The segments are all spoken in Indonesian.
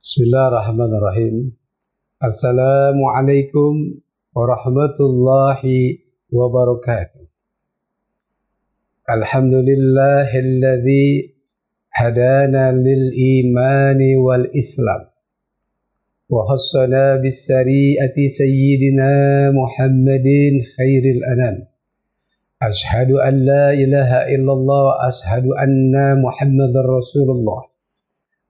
Bismillahirrahmanirrahim. Assalamualaikum warahmatullahi wabarakatuh. Alhamdulillahilladzi hadana lil imani wal islam wa khassana bis syari'ati sayyidina Muhammadin khairil anam. Ashhadu an la ilaha illallah wa ashhadu anna Muhammadar Rasulullah.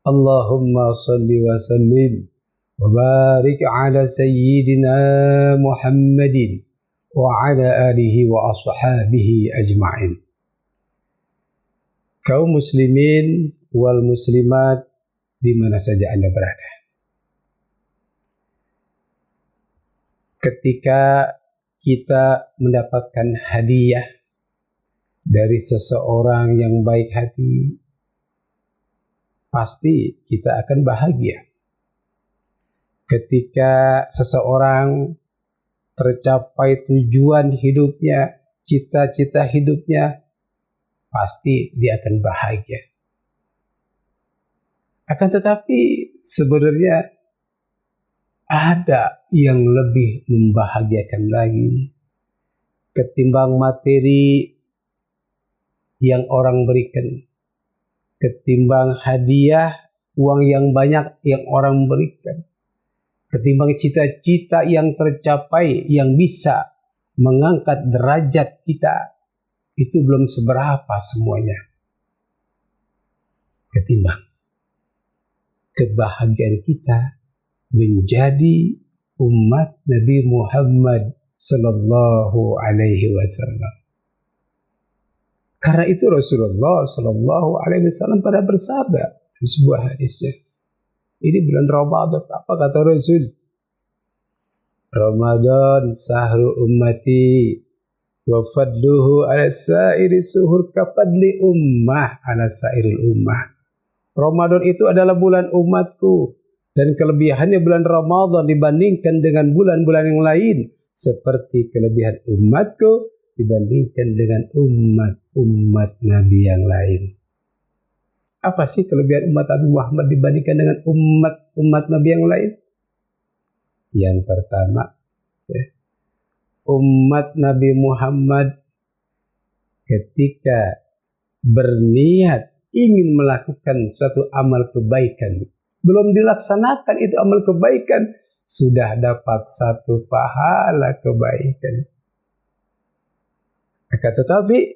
Allahumma salli wa sallim wa barik ala sayyidina Muhammadin wa ala alihi wa ashabihi ajma'in. Kaum muslimin wal muslimat di mana saja Anda berada. Ketika kita mendapatkan hadiah dari seseorang yang baik hati, pasti kita akan bahagia. Ketika seseorang tercapai tujuan hidupnya, cita-cita hidupnya, pasti dia akan bahagia. Akan tetapi sebenarnya ada yang lebih membahagiakan lagi ketimbang materi yang orang berikan, ketimbang hadiah uang yang banyak yang orang berikan, ketimbang cita-cita yang tercapai yang bisa mengangkat derajat kita, itu belum seberapa semuanya ketimbang kebahagiaan kita menjadi umat Nabi Muhammad sallallahu alaihi wasallam. Karena itu Rasulullah sallallahu alaihi wasallam pada bersabda di sebuah hadisnya. Ini bulan Ramadan, apa kata Rasul? Ramadan sahru ummati wa fadluhu ala sa'iri suhur kafadli ummah ala sa'iril ummah. Ramadan itu adalah bulan umatku dan kelebihannya bulan Ramadan dibandingkan dengan bulan-bulan yang lain seperti kelebihan umatku dibandingkan dengan umat Nabi yang lain. Apa sih kelebihan umat Nabi Muhammad dibandingkan dengan umat Nabi yang lain? Yang pertama, umat Nabi Muhammad ketika berniat ingin melakukan suatu amal kebaikan, belum dilaksanakan itu amal kebaikan, sudah dapat satu pahala kebaikan. Akan tetapi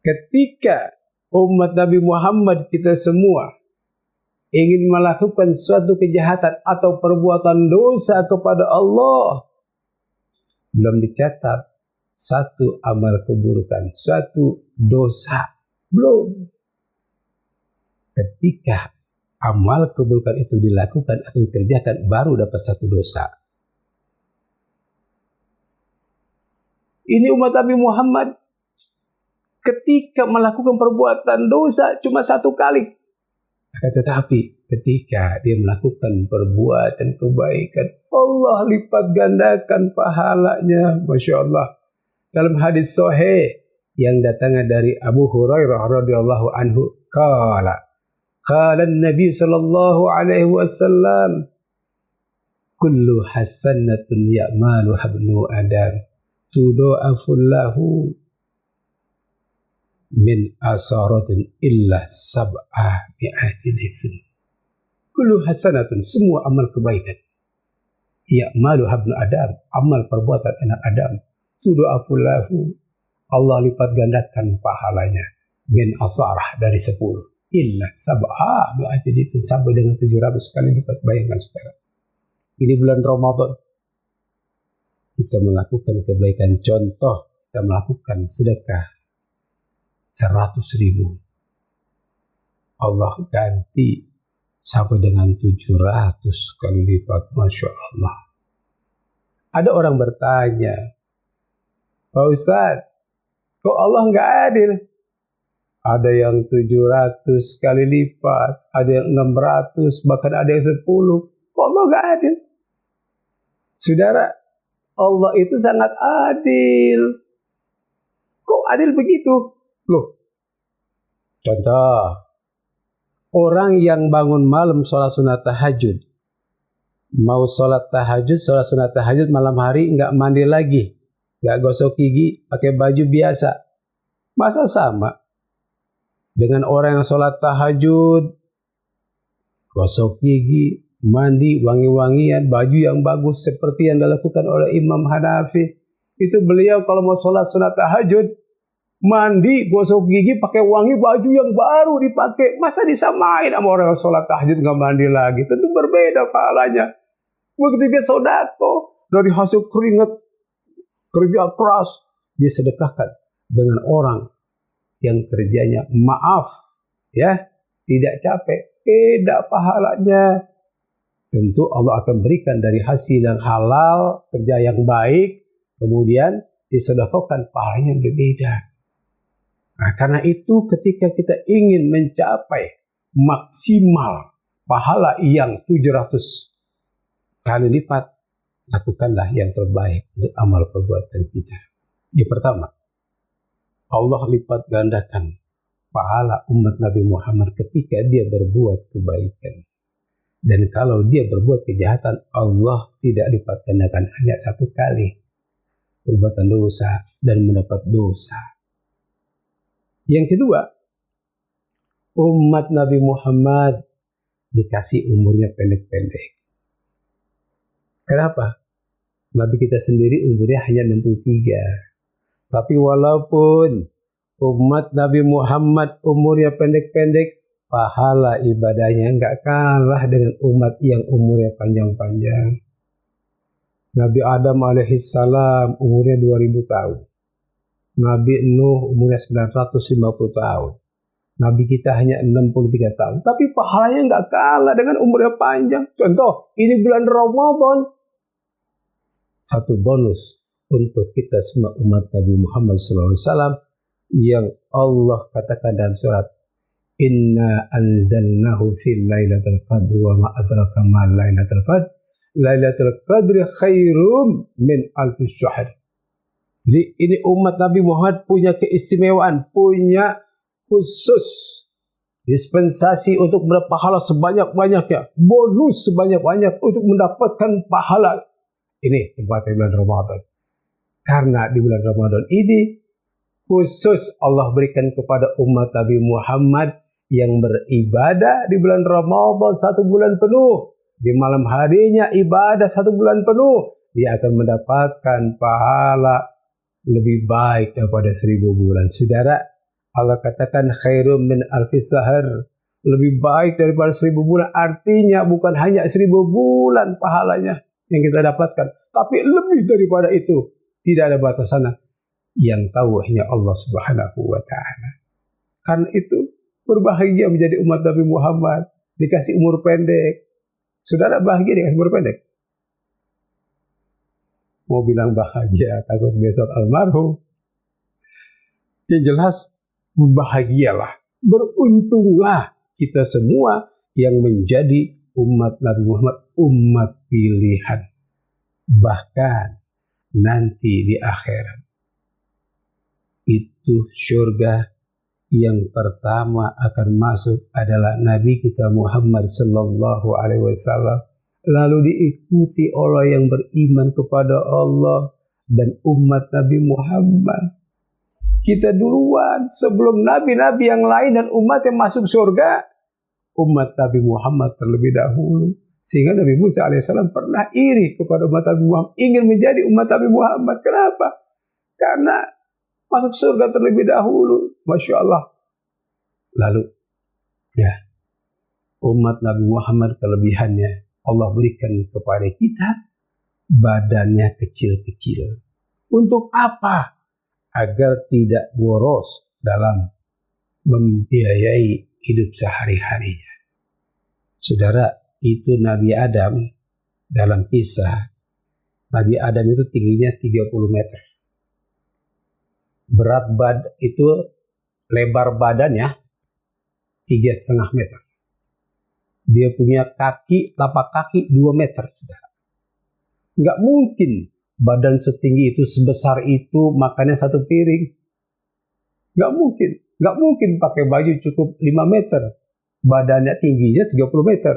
ketika umat Nabi Muhammad kita semua ingin melakukan suatu kejahatan atau perbuatan dosa kepada Allah, belum dicatat satu amal keburukan, suatu dosa, belum. Ketika amal keburukan itu dilakukan atau dikerjakan, baru dapat satu dosa. Ini umat Nabi Muhammad ketika melakukan perbuatan dosa cuma satu kali. Tetapi ketika dia melakukan perbuatan kebaikan, Allah lipat gandakan pahalanya. Masya Allah. Dalam hadis sahih yang datangnya dari Abu Hurairah radhiyallahu anhu, qala Nabi sallallahu alaihi wasallam, kullu hasanatun ya'malu habnu adam tudu'afullahu min asaratin illa sab'ah mi'atin ifin. Kullu hasanatun, semua amal kebaikan, ya'malu habnu adam, amal perbuatan anak Adam, tudu'afullahu, Allah lipat gandakan pahalanya, min asarah, dari 10, illa sab'ah mi'atin ifin, sampai dengan 700 kali lipat. Bayangkan saudara, ini bulan Ramadan, kita melakukan kebaikan. Contoh, kita melakukan sedekah 100.000, Allah ganti sampai dengan 700 kali lipat. Masya Allah. Ada orang bertanya, Pak Ustadz, kok Allah nggak adil? Ada yang 700 kali lipat, ada yang 600, bahkan ada yang 10. Kok Allah nggak adil? Saudara, Allah itu sangat adil. Kok adil begitu? Loh, contoh, Orang yang bangun malam sholat sunat tahajud, mau sholat sunat tahajud malam hari nggak mandi lagi, nggak gosok gigi, pakai baju biasa, masa sama dengan orang yang sholat tahajud, gosok gigi, mandi, wangi-wangian, baju yang bagus seperti yang dilakukan oleh Imam Hanafi. Itu beliau kalau mau sholat sunat tahajud, mandi, gosok gigi, pakai wangi, baju yang baru dipakai. Masa disamain sama orang yang sholat tahajud nggak mandi lagi? Tentu berbeda pahalanya. Begitu dia sodako, dari hasil keringat, kerja keras, dia sedekahkan dengan orang yang kerjanya maaf, ya, tidak capek, beda pahalanya. Tentu Allah akan berikan dari hasil yang halal, kerja yang baik, kemudian disedekahkan, pahalanya berbeda. Nah, karena itu ketika kita ingin mencapai maksimal pahala yang 700 kali lipat, lakukanlah yang terbaik untuk amal perbuatan kita. Yang pertama, Allah lipat gandakan pahala umat Nabi Muhammad ketika dia berbuat kebaikan. Dan kalau dia berbuat kejahatan, Allah tidak lipat gandakan, hanya satu kali perbuatan dosa dan mendapat dosa. Yang kedua, umat Nabi Muhammad dikasih umurnya pendek-pendek. Kenapa? Nabi kita sendiri umurnya hanya 63. Tapi walaupun umat Nabi Muhammad umurnya pendek-pendek, pahala ibadahnya nggak kalah dengan umat yang umurnya panjang-panjang. Nabi Adam alaihissalam umurnya 2000 tahun. Nabi Nuh umurnya 950 tahun. Nabi kita hanya 63 tahun. Tapi pahalanya nggak kalah dengan umurnya panjang. Contoh, ini bulan Ramadan. Satu bonus untuk kita semua umat Nabi Muhammad SAW yang Allah katakan dalam surat Inna anzalnahu fil lailatul qadri wa ma adraka ma lailatul qadri. Lailatul qadri khairum min alfi syahr. Jadi ini umat Nabi Muhammad punya keistimewaan, punya khusus dispensasi untuk mendapat pahala sebanyak-banyaknya, bonus sebanyak-banyak untuk mendapatkan pahala. Ini tempatnya bulan Ramadan. Karena di bulan Ramadan ini khusus Allah berikan kepada umat Nabi Muhammad yang beribadah di bulan Ramadan 1 bulan penuh. Di malam harinya ibadah 1 bulan penuh. Dia akan mendapatkan pahala lebih baik daripada 1000 bulan. Saudara, Allah katakan khairum min alfi syahr, lebih baik daripada 1000 bulan. Artinya bukan hanya 1000 bulan pahalanya yang kita dapatkan, tapi lebih daripada itu. Tidak ada batasannya. Yang tahu hanya Allah Subhanahu wa Ta'ala. Karena itu berbahagia menjadi umat Nabi Muhammad, dikasih umur pendek. Saudara bahagia dikasih umur pendek? Mau bilang bahagia, takut besok almarhum. Yang jelas, bahagialah, beruntunglah kita semua yang menjadi umat Nabi Muhammad, umat pilihan. Bahkan nanti di akhirat, itu surga yang pertama akan masuk adalah Nabi kita Muhammad sallallahu alaihi wasallam. Lalu diikuti oleh yang beriman kepada Allah dan umat Nabi Muhammad. Kita duluan sebelum nabi-nabi yang lain dan umat yang masuk surga. Umat Nabi Muhammad terlebih dahulu. Sehingga Nabi Musa alaihissalam pernah iri kepada umat Nabi Muhammad. Ingin menjadi umat Nabi Muhammad. Kenapa? Karena masuk surga terlebih dahulu. Masya Allah. Lalu, ya, umat Nabi Muhammad kelebihannya Allah berikan kepada kita badannya kecil-kecil. Untuk apa? Agar tidak boros dalam membiayai hidup sehari-harinya. Saudara, itu Nabi Adam dalam kisah. Nabi Adam itu tingginya 30 meter. Berat itu lebar badannya 3,5 meter. Dia punya kaki, tapak kaki 2 meter. Nggak mungkin badan setinggi itu, sebesar itu, makannya 1 piring. Nggak mungkin. Nggak mungkin pakai baju cukup 5 meter. badannya tingginya 30 meter.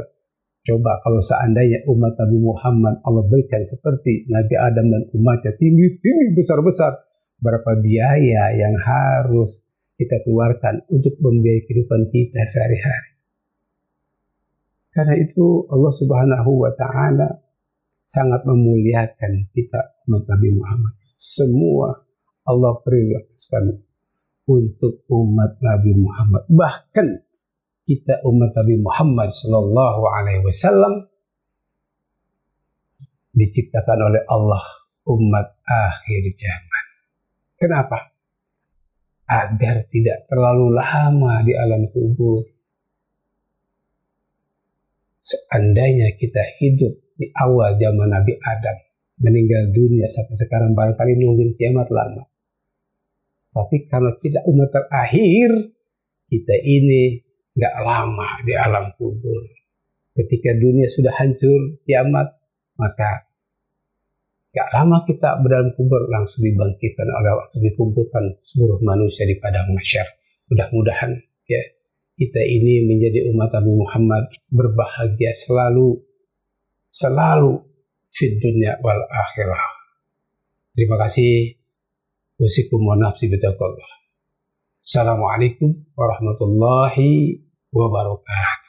Coba kalau seandainya umat Nabi Muhammad Allah berikan seperti Nabi Adam dan umatnya tinggi-tinggi besar-besar, berapa biaya yang harus kita keluarkan untuk membiayai kehidupan kita sehari-hari. Karena itu Allah Subhanahu wa Ta'ala sangat memuliakan kita umat Nabi Muhammad. Semua Allah prioritaskan untuk umat Nabi Muhammad. Bahkan kita umat Nabi Muhammad Sallallahu Alaihi Wasallam diciptakan oleh Allah umat akhir zaman. Kenapa? Agar tidak terlalu lama di alam kubur. Seandainya kita hidup di awal zaman Nabi Adam, meninggal dunia sampai sekarang barangkali nungguin kiamat lama. Tapi karena kita umat terakhir, kita ini gak lama di alam kubur. Ketika dunia sudah hancur kiamat, maka gak lama kita berdalam kubur langsung dibangkitkan oleh waktu dikumpulkan seluruh manusia di padang mahsyar. Mudah-mudahan ya kita ini menjadi umat Nabi Muhammad berbahagia selalu fid dunya wal akhirah. Terima kasih. Usikum wa nafsi bitaqwallah. Assalamualaikum warahmatullahi wabarakatuh.